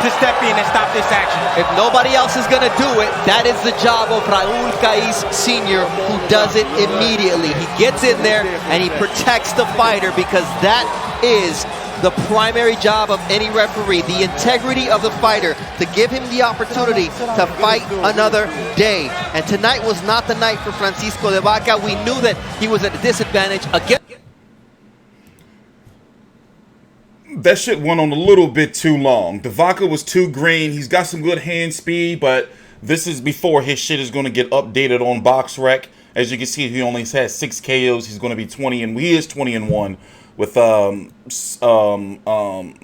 to step in and stop this action. If nobody else is going to do it, that is the job of Raul Caiz Sr., who does it immediately. He gets in there and he protects the fighter, because that is the primary job of any referee, the integrity of the fighter, to give him the opportunity to fight another day. And tonight was not the night for Francisco de Vaca. We knew that he was at a disadvantage again. That shit went on a little bit too long. De Vaca was too green. He's got some good hand speed, but this is before his shit is going to get updated on BoxRec. As you can see, he only has 6 KOs. He's going to be 20, and he is 20-1 with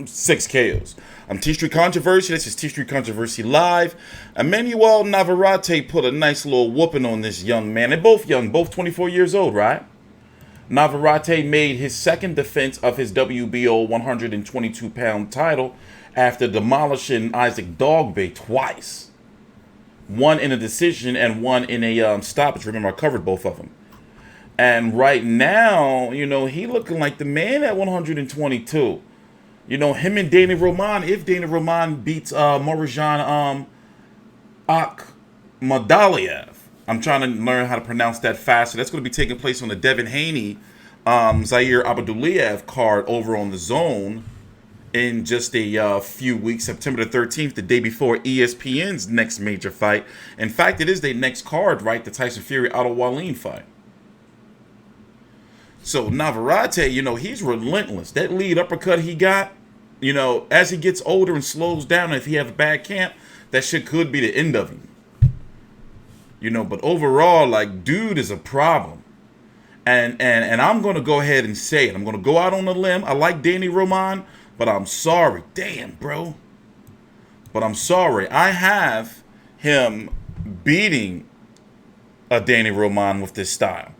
6 KOs. I'm TstreeT Controversy. This is TstreeT Controversy Live. Emanuel Navarrete put a nice little whooping on this young man. They're both young, both 24 years old, right? Navarrete made his second defense of his WBO 122-pound title after demolishing Isaac Dogbe twice. One in a decision and one in a stoppage. Remember, I covered both of them. And right now, you know, he looking like the man at 122. You know, him and Danny Roman, if Danny Roman beats Maurizan Akhmadaliev. I'm trying to learn how to pronounce that faster. That's going to be taking place on the Devin Haney, Zaire Abduliev card over on the Zone in just a few weeks, September the 13th, the day before ESPN's next major fight. In fact, it is their next card, right? The Tyson Fury Otto Wallin fight. So Navarrete, you know, he's relentless. That lead uppercut he got, you know, as he gets older and slows down, if he has a bad camp, that shit could be the end of him. You know, but overall, like, dude is a problem. And I'm going to go ahead and say it. I'm going to go out on a limb. I like Danny Roman, but I'm sorry. Damn, bro. But I'm sorry. I have him beating a Danny Roman with this style.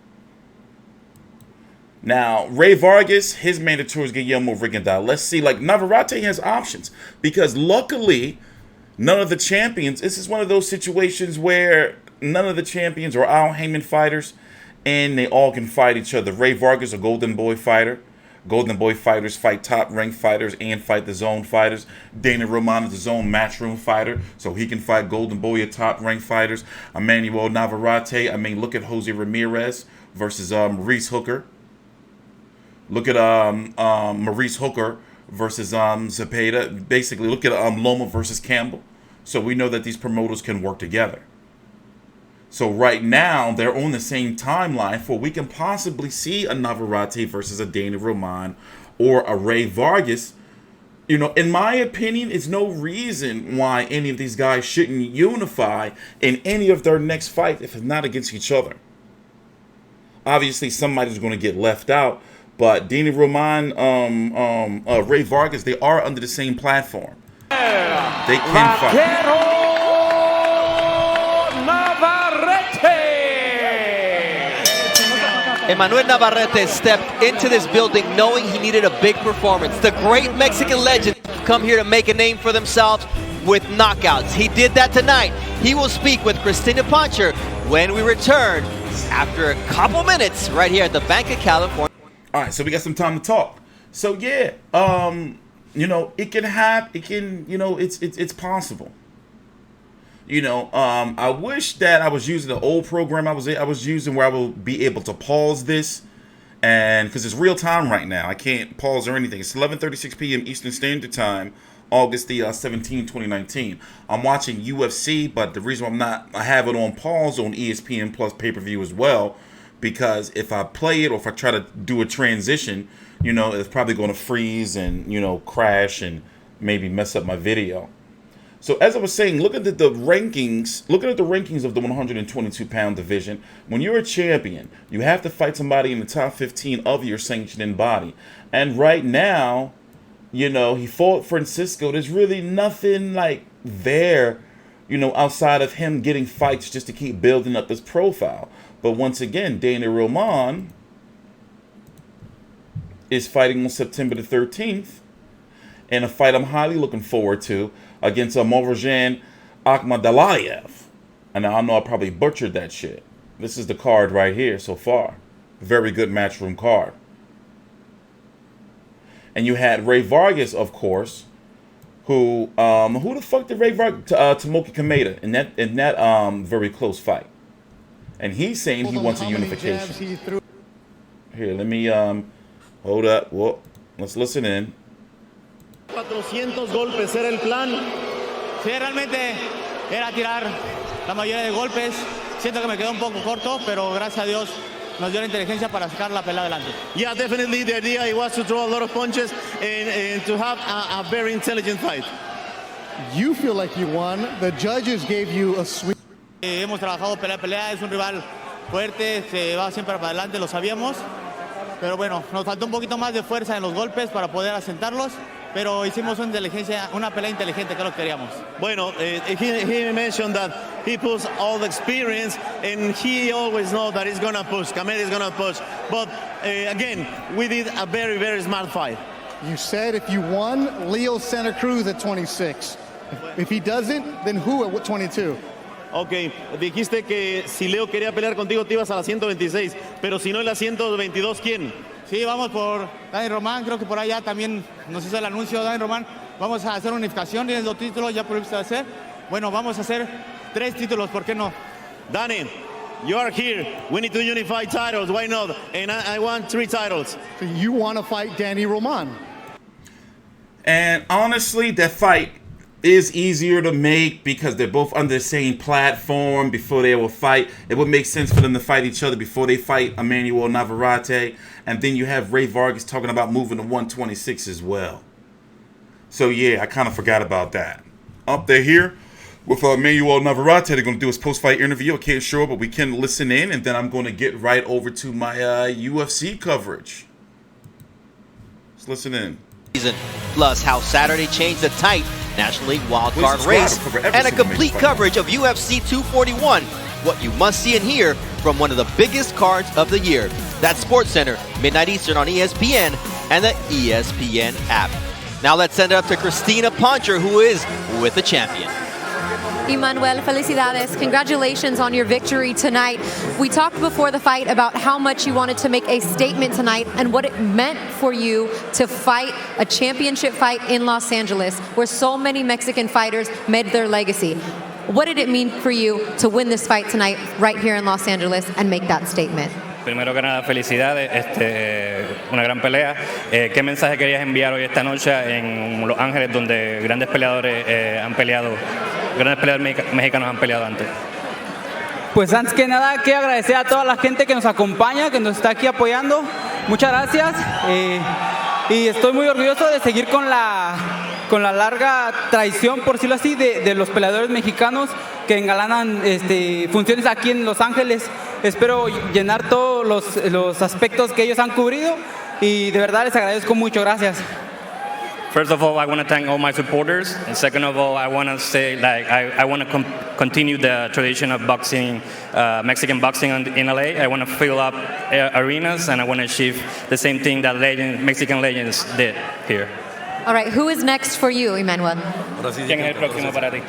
Now, Ray Vargas, his mandatory is Guillermo Rigondeaux. Let's see, like, Navarrete has options. Because luckily, none of the champions, this is one of those situations where none of the champions are Al Heyman fighters, and they all can fight each other. Ray Vargas, a Golden Boy fighter. Golden Boy fighters fight top-ranked fighters and fight the Zone fighters. Dana Roman is the Zone matchroom fighter, so he can fight Golden Boy or top-ranked fighters. Emanuel Navarrete, I mean, look at Jose Ramirez versus Maurice Hooker. Look at Maurice Hooker versus Zepeda. Basically, look at Loma versus Campbell. So we know that these promoters can work together. So right now, they're on the same timeline for we can possibly see a Navarrete versus a Dana Roman or a Ray Vargas. You know, in my opinion, it's no reason why any of these guys shouldn't unify in any of their next fight if it's not against each other. Obviously, somebody's going to get left out. But Danny Roman, Ray Vargas, they are under the same platform. They can fight. Emanuel Navarrete stepped into this building knowing he needed a big performance. The great Mexican legend come here to make a name for themselves with knockouts. He did that tonight. He will speak with Christina Poncher when we return after a couple minutes right here at the Bank of California. All right, so we got some time to talk. So yeah, you know, it can happen. It can, you know, it's possible. You know, I wish that I was using the old program I was using where I will be able to pause this, and because it's real time right now, I can't pause or anything. It's 11:36 p.m. Eastern Standard Time, August the 17th, 2019. I'm watching UFC, but the reason I have it on pause on ESPN Plus pay-per-view as well. Because if I play it or if I try to do a transition, you know, it's probably going to freeze and, you know, crash and maybe mess up my video. So as I was saying, look at the rankings. Look at the rankings of the 122-pound division. When you're a champion, you have to fight somebody in the top 15 of your sanctioning body. And right now, you know, he fought Francisco. There's really nothing like there, you know, outside of him getting fights just to keep building up his profile. But once again, Dana Roman is fighting on September the 13th in a fight I'm highly looking forward to against Maurizan Akhmadaliev. And I know I probably butchered that shit. This is the card right here so far. Very good matchroom card. And you had Ray Vargas, of course, who the fuck did Ray Tomoki Kameda in that very close fight, and he's saying he wants a unification. Here, let me hold up. Whoa, let's listen in. 400 golpes era el plan. Sí, realmente era tirar la mayoría de golpes. Siento que me quedó un poco corto, pero gracias a Dios nos dio la inteligencia para sacar la pelea adelante. Yeah, definitely the idea was to throw a lot of punches and to have a very intelligent fight. You feel like you won. The judges gave you a sweep. Hemos trabajado pelea a pelea, es un rival fuerte, se va siempre para adelante, lo sabíamos. Pero bueno, nos faltó un poquito más de fuerza en los golpes para poder asentarlos. Pero hicimos una pelea inteligente, que es lo que queríamos. Bueno, he mentioned that he puts all the experience and he always knows that he's gonna push. Kameda is gonna push. But again, we did a very, very smart fight. You said if you won, Leo Santa Cruz at 26. If he doesn't, then who at 22? Ok, dijiste que si Leo quería pelear contigo te ibas a la 126, pero si no en la 122, ¿quién? Sí, vamos por Dani Román, creo que por allá también nos hizo el anuncio Dani Román. Vamos a hacer unificación, tienes 2 títulos, ya pudiste hacer. Bueno, vamos a hacer 3 títulos, ¿por qué no? Dani, you are here. We need to unify titles, why not? And I want 3 titles. So you want to fight Danny Roman? And honestly, that fight is easier to make because they're both under the same platform before they will fight. It would make sense for them to fight each other before they fight Emanuel Navarrete. And then you have Ray Vargas talking about moving to 126 as well. So yeah, I kind of forgot about that. Up there here with Emanuel Navarrete, they're going to do his post-fight interview. I can't sure, but we can listen in. And then I'm going to get right over to my UFC coverage. Let's listen in. Plus how Saturday changed the tight National League wildcard race and a complete coverage of UFC 241. What you must see and hear from one of the biggest cards of the year. That's SportsCenter, midnight Eastern on ESPN and the ESPN app. Now let's send it up to Christina Poncher, who is with the champion. Emanuel, felicidades. Congratulations on your victory tonight. We talked before the fight about how much you wanted to make a statement tonight and what it meant for you to fight a championship fight in Los Angeles, where so many Mexican fighters made their legacy. What did it mean for you to win this fight tonight right here in Los Angeles and make that statement? Primero que nada, felicidades, una gran pelea. ¿Qué mensaje querías enviar hoy esta noche en Los Ángeles, donde grandes peleadores mexicanos han peleado antes? Pues antes que nada, quiero agradecer a toda la gente que nos acompaña, que nos está aquí apoyando. Muchas gracias. Y estoy muy orgulloso de seguir con la larga tradición, por decirlo así, de los peleadores mexicanos que engalanan funciones aquí en Los Ángeles. Espero llenar todos los aspectos que ellos han cubrido y de verdad les agradezco mucho. Gracias. First of all, I want to thank all my supporters, and second of all, I want to say I want to continue the tradition of boxing, Mexican boxing in LA. I want to fill up arenas, and I want to achieve the same thing that Mexican legends did here. All right, who is next for you, Emanuel? ¿Quién es el próximo para ti?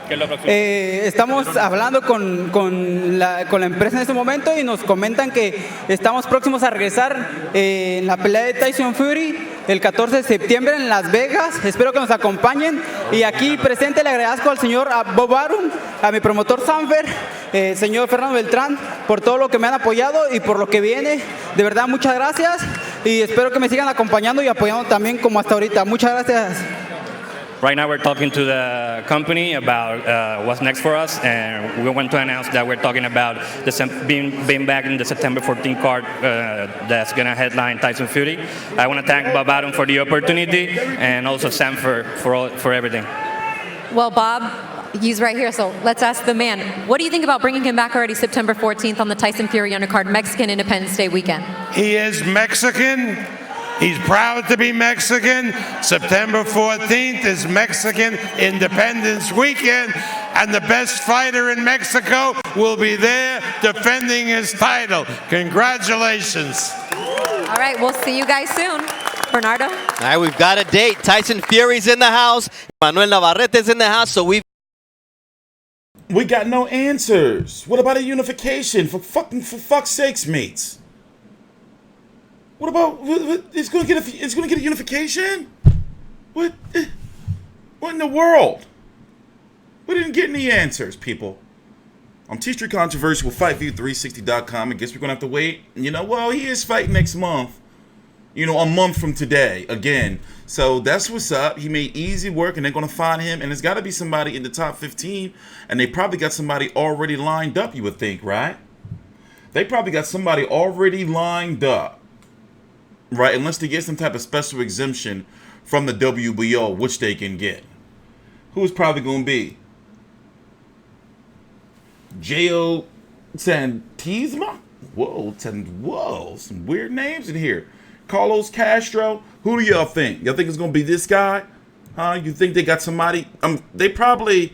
¿Qué es lo próximo? Estamos hablando con la empresa en este momento y nos comentan que estamos próximos a regresar en la pelea de Tyson Fury el 14 de septiembre en Las Vegas. Espero que nos acompañen. Y aquí presente le agradezco al señor Bob Arum, a mi promotor Sanfer, señor Fernando Beltrán, por todo lo que me han apoyado y por lo que viene. De verdad, muchas gracias. Y espero que me sigan acompañando y apoyando también como hasta ahorita. Muchas gracias. Right now we're talking to the company about what's next for us, and we want to announce that we're talking about being back in the September 14th card that's going to headline Tyson Fury. I want to thank Bob Adam for the opportunity and also Sam for everything. Well, Bob, he's right here, so let's ask the man. What do you think about bringing him back already September 14th on the Tyson Fury undercard, Mexican Independence Day weekend? He is Mexican. He's proud to be Mexican. September 14th is Mexican Independence Weekend, and the best fighter in Mexico will be there defending his title. Congratulations. All right, we'll see you guys soon. Bernardo? All right, we've got a date. Tyson Fury's in the house. Emanuel Navarrete's in the house, so we got no answers. What about a unification? For fuck's sakes, mates. What about it's gonna get a unification? What? What in the world? We didn't get any answers, people. I'm TstreeT Controversy with FightView360.com. I guess we're going to have to wait. Well, he is fighting next month. A month from today, again. So that's what's up. He made easy work, and they're going to find him. And there's got to be somebody in the top 15. And they probably got somebody already lined up, you would think, right? They probably got somebody already lined up. Right? Unless they get some type of special exemption from the WBO, which they can get. Who's probably going to be? J.O. Santizma? Whoa, some weird names in here. Carlos Castro? Who do y'all think? Y'all think it's going to be this guy? Huh? You think they got somebody? They probably,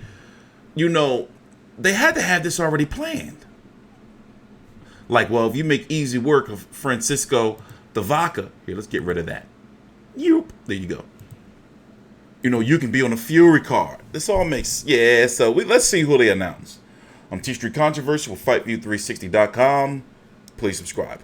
they had to have this already planned. Like, well, if you make easy work of Francisco the Vaca, here, let's get rid of that. There you go. You can be on a Fury card. This all makes, so let's see who they announce. I'm TstreeT Controversy with FightView360.com. Please subscribe.